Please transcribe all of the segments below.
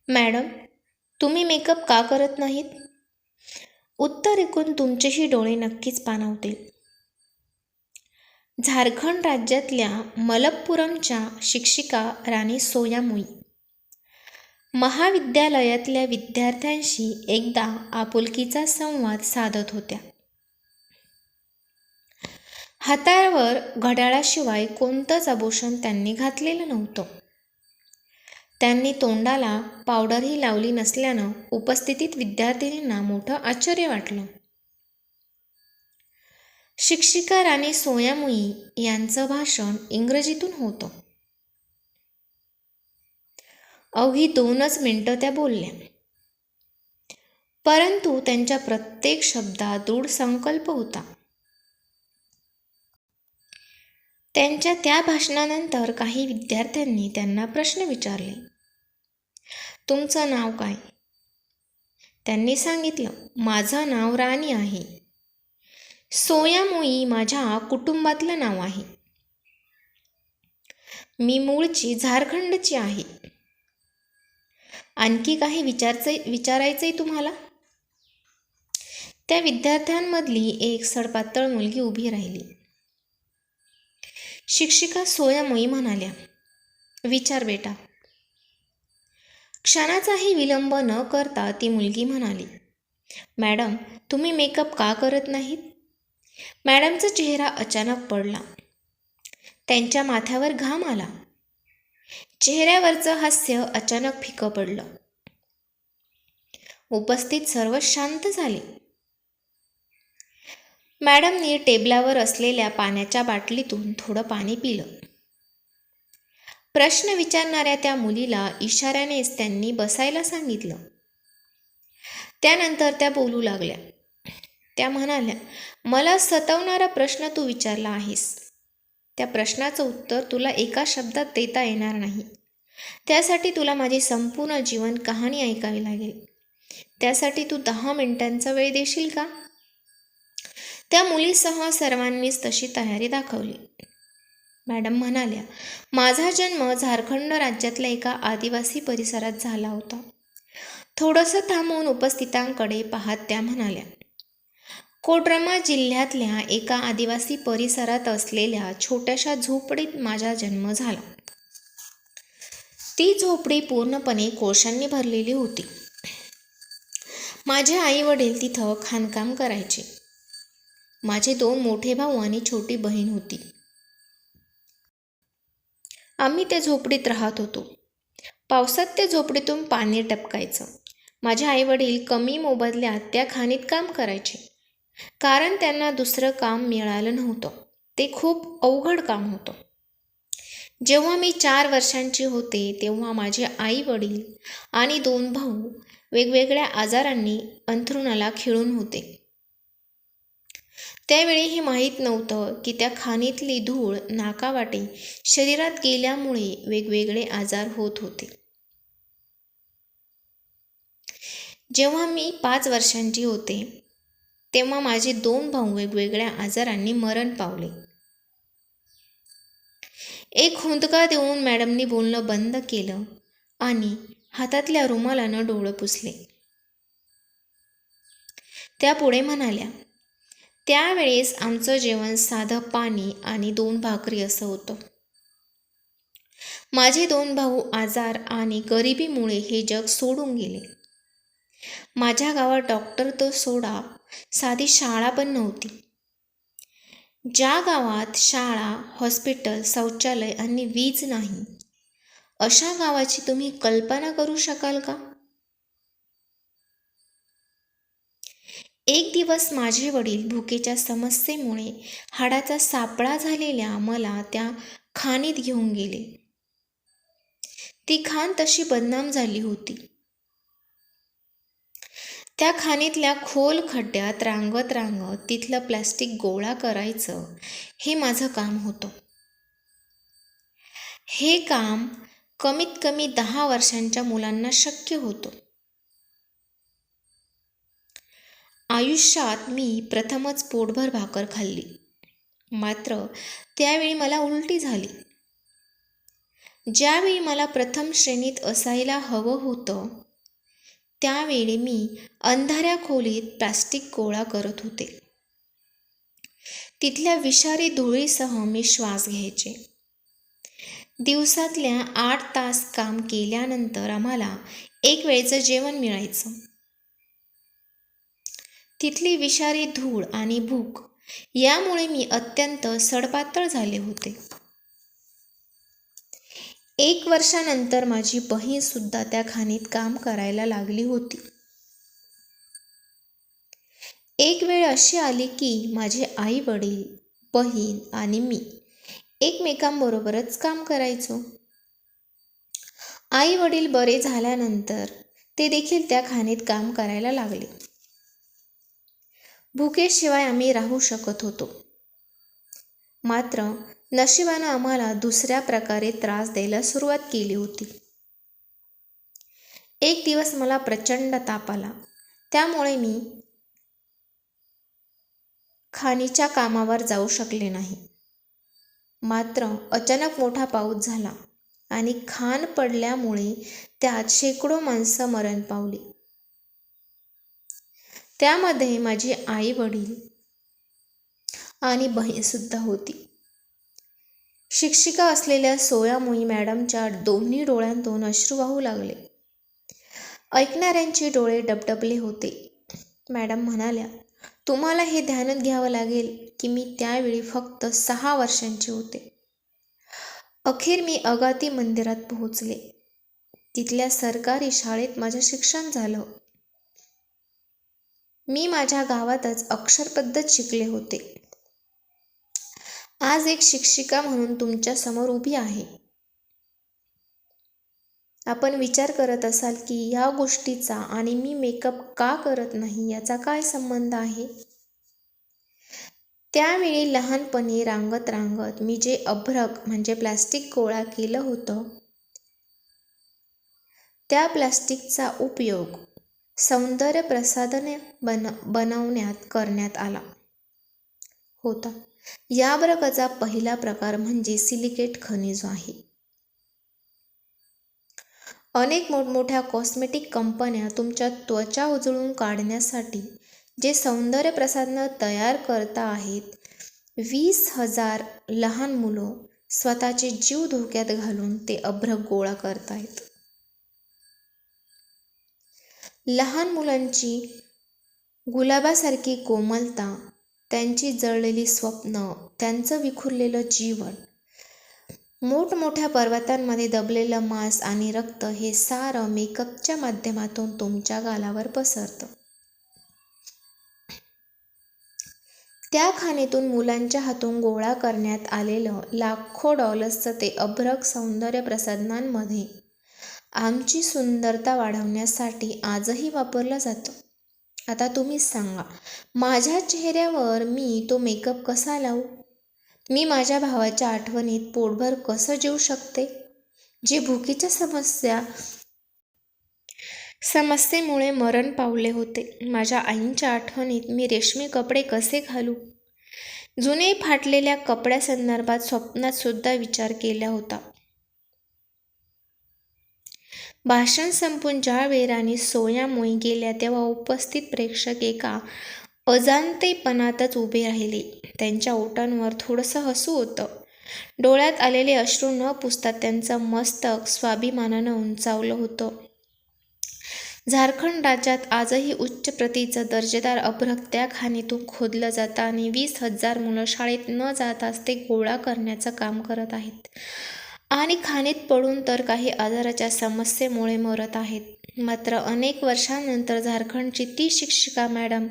Madam, तुम्ही makeup का करत नाहीत? उत्तर ऐकून तुमचेही डोळे नक्कीच पाणावतील. झारखंड राज्यातल्या मलप्पुरमच्या शिक्षिका राणी सोयामुई महाविद्यालयातल्या विद्यार्थ्यांशी एकदा आपुलकीचा संवाद साधत होत्या. हातावर घड्याळाशिवाय कोणतंच आभूषण त्यांनी घातलेलं नव्हतं. त्यांनी तोंडाला पावडरही लावली नसल्यानं उपस्थित विद्यार्थिनींना मोठं आश्चर्य वाटलं. शिक्षिका राणी सोयामुई यांचं भाषण इंग्रजीतून होतं. अवघी 2च मिनिटं त्या बोलल्या, परंतु त्यांच्या प्रत्येक शब्दात दृढ संकल्प होता. त्यांच्या त्या भाषणानंतर काही विद्यार्थ्यांनी त्यांना प्रश्न विचारले. तुमचं नाव काय? त्यांनी सांगितलं, माझं नाव राणी आहे. सोयामुई माझ्या कुटुंबातलं नाव आहे. मी मूळची झारखंडची आहे. आणखी काही विचारायचंय तुम्हाला? त्या विद्यार्थ्यांमधली एक सडपातळ मुलगी उभी राहिली. शिक्षिका सोयामुई म्हणाल्या, विचार बेटा. क्षणाचाही विलंब न करता ती मुलगी म्हणाली, मॅडम, तुम्ही मेकअप का करत नाहीत? मॅडमचा चेहरा अचानक पडला. त्यांच्या माथ्यावर घाम आला. चेहऱ्यावरचं हास्य अचानक फिकं पडलं. उपस्थित सर्व शांत झाले. मॅडमनी टेबलावर असलेल्या पाण्याच्या बाटलीतून थोडं पाणी पिलं. प्रश्न विचारणाऱ्या त्या मुलीला इशाऱ्यानेच त्यांनी बसायला सांगितलं. त्यानंतर त्या बोलू लागल्या. त्या म्हणाल्या, मला सतावणारा प्रश्न तू विचारला आहेस. त्या प्रश्नाचं उत्तर तुला एका शब्दात देता येणार नाही. त्यासाठी तुला माझी संपूर्ण जीवन कहाणी ऐकावी लागेल. त्यासाठी तू 10 मिनिटांचा वेळ देशील का? त्या मुलीसह सर्वांनीच तशी तयारी दाखवली. मॅडम म्हणाल्या, माझा जन्म झारखंड राज्यातल्या एका आदिवासी परिसरात झाला होता. थोडंसं थांबून उपस्थितांकडे पाहत त्या म्हणाल्या, कोडरमा जिल्ह्यातल्या एका आदिवासी परिसरात असलेल्या छोट्याशा झोपडीत माझा जन्म झाला. ती झोपडी पूर्णपणे कोळशांनी भरलेली होती. माझे आई वडील तिथं खाणकाम करायचे. माझे 2 मोठे भाऊ आणि छोटी बहीण होती. आम्ही त्या झोपडीत राहत होतो. पावसात त्या झोपडीतून पाणी टपकायचं. माझे आई वडील कमी मोबदल्यात त्या खाणीत काम करायचे, कारण त्यांना दुसरं काम मिळालं नव्हतं. ते खूप अवघड काम होतं. जेव्हा मी 4 वर्षांची होते तेव्हा माझे आई वडील आणि 2 भाऊ वेगवेगळ्या आजारांनी अंथरुणाला खिळून होते. त्यावेळी हे माहीत नव्हतं की त्या खाणीतली धूळ नाकावाटे शरीरात गेल्यामुळे वेगवेगळे आजार होत होते. जेव्हा मी 5 वर्षांची होते तेव्हा माझे 2 भाऊ वेगवेगळ्या आजारांनी मरण पावले. एक हुंदका देऊन मॅडमनी बोलणं बंद केलं आणि हातातल्या रुमालानं डोळं पुसले. त्या पुढे म्हणाल्या, त्यावेळेस आमचं जेवण साधं पाणी आणि 2 भाकरी असं होतं. माझे 2 भाऊ आजार आणि गरिबीमुळे हे जग सोडून गेले. माझ्या गावात डॉक्टर तर सोडा, साधी शाळा पण नव्हती. ज्या गावात शाळा, हॉस्पिटल, शौचालय आणि वीज नाही, अशा गावाची तुम्ही कल्पना करू शकाल का? एक दिवस माझे वडील भुकेच्या समस्येमुळे हाडाचा सापळा झालेल्या मला त्या खाणीत घेऊन गेले. ती खाण तशी बदनाम झाली होती. त्या खाणीतल्या खोल खड्ड्यात रांगत रांगत तिथलं प्लॅस्टिक गोळा करायचं हे माझं काम होतं. हे काम कमीत कमी 10 वर्षांच्या मुलांना शक्य होतं. आयुष्यात मी प्रथमच पोटभर भाकर खाल्ली. मात्र त्यावेळी मला उलटी झाली. ज्यावेळी मला प्रथम श्रेणीत असायला हवं होतं त्यावेळी मी अंधाऱ्या खोलीत प्लास्टिक गोळा करत होते. तिथल्या विषारी धुळीसह मी श्वास घ्यायचे. दिवसातल्या 8 तास काम केल्यानंतर आम्हाला एक वेळचं जेवण मिळायचं. तिथली विषारी धूळ आणि भूक यामुळे मी अत्यंत सडपातळ झाले होते. 1 वर्षानंतर माझी बहीण सुद्धा त्या खाणीत काम करायला लागली होती. एक वेळ अशी आली की माझे आई वडील, बहीण आणि मी एकमेकांबरोबरच काम करायचो. आई वडील बरे झाल्यानंतर ते देखील त्या खाणीत काम करायला लागले. भुकेशिवाय आम्ही राहू शकत होतो. मात्र नशिबानं आम्हाला दुसऱ्या प्रकारे त्रास द्यायला सुरुवात केली होती. एक दिवस मला प्रचंड ताप आला. त्यामुळे मी खाणीच्या कामावर जाऊ शकले नाही. मात्र अचानक मोठा पाऊस झाला आणि खाण पडल्यामुळे त्यात शेकडो माणसं मरण पावली. त्यामध्ये माझी आई वडील आणि बहीण सुद्धा होती. शिक्षिका असलेल्या सोयामोई मॅडमच्या दोन्ही डोळ्यांतून अश्रू वाहू लागले. ऐकणाऱ्यांचे डोळे डबडबले होते. मॅडम म्हणाल्या, तुम्हाला हे ध्यानात घ्यावं लागेल की मी त्यावेळी फक्त 6 वर्षांचे होते. अखेर मी अगाती मंदिरात पोहोचले. तिथल्या सरकारी शाळेत माझं शिक्षण झालं. मी माझ्या गावातच अक्षरपद्धत शिकले होते. आज एक शिक्षिका म्हणून तुमच्या समोर उभी आहे. आपण विचार करत असाल की या गोष्टीचा आणि मी मेकअप का करत नाही याचा काय संबंध आहे? त्यावेळी लहानपणी रांगत रांगत मी जे अभ्रक म्हणजे प्लास्टिक गोळा केलं होतं त्या प्लास्टिकचा उपयोग सौंदर्य प्रसाधने बनवण्यात करण्यात आला होता. या अभ्रकाचा पहिला प्रकार म्हणजे सिलिकेट खनिज आहे. अनेक मोठमोठ्या कॉस्मेटिक कंपन्या तुमच्या त्वचा उजळून काढण्यासाठी जे सौंदर्य प्रसाधनं तयार करता आहेत, 20,000 लहान मुलं स्वतःचे जीव धोक्यात घालून ते अभ्रक गोळा करतायत. लहान मुलांची गुलाबासारखी कोमलता, त्यांची जळलेली स्वप्न, त्यांचं विखुरलेलं जीवन, मोठमोठ्या पर्वतांमध्ये दबलेलं मांस आणि रक्त हे सारं मेकअपच्या माध्यमातून तुमच्या गालावर पसरतं. त्या खाणीतून मुलांच्या हातून गोळा करण्यात आलेलं लाखो डॉलर्सचं ते अभ्रक सौंदर्य प्रसाधनांमध्ये आमची सुंदरता वाढवण्यासाठी आजही वापरलं जातं. आता तुम्हीच सांगा, माझ्या चेहऱ्यावर मी तो मेकअप कसा लावू? मी माझ्या भावाच्या आठवणीत पोटभर कसं जेवू शकते, जे भुकेच्या समस्येमुळे मरण पावले होते? माझ्या आईंच्या आठवणीत मी रेशमी कपडे कसे घालू? जुने फाटलेल्या कपड्यासंदर्भात स्वप्नात सुद्धा विचार केला होता. भाषण संपून ज्यावेळी राणी सोयामोई गेल्या तेव्हा उपस्थित प्रेक्षक एका अजाणतेपणातच उभे राहिले. त्यांच्या ओठांवर थोडंसं हसू होतं. डोळ्यात आलेले अश्रू न पुसता त्यांचं मस्तक स्वाभिमानानं उंचावलं होतं. झारखंड राज्यात आजही उच्च प्रतीचं दर्जेदार अभ्रक त्या खाणीतून खोदलं जातं आणि 20,000 मुलं शाळेत न जाताच ते गोळा करण्याचं काम करत आहेत आणि खाणीत पडून तर काही आजाराच्या समस्येमुळे मरत आहेत. मात्र अनेक वर्षांनंतर झारखंडची ती शिक्षिका मॅडम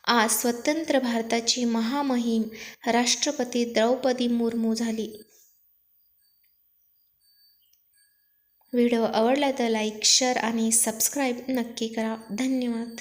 आज स्वतंत्र भारताची महामहिम राष्ट्रपती द्रौपदी मुर्मू झाली. व्हिडिओ आवडला तर लाईक, शेअर आणि सबस्क्राईब नक्की करा. धन्यवाद.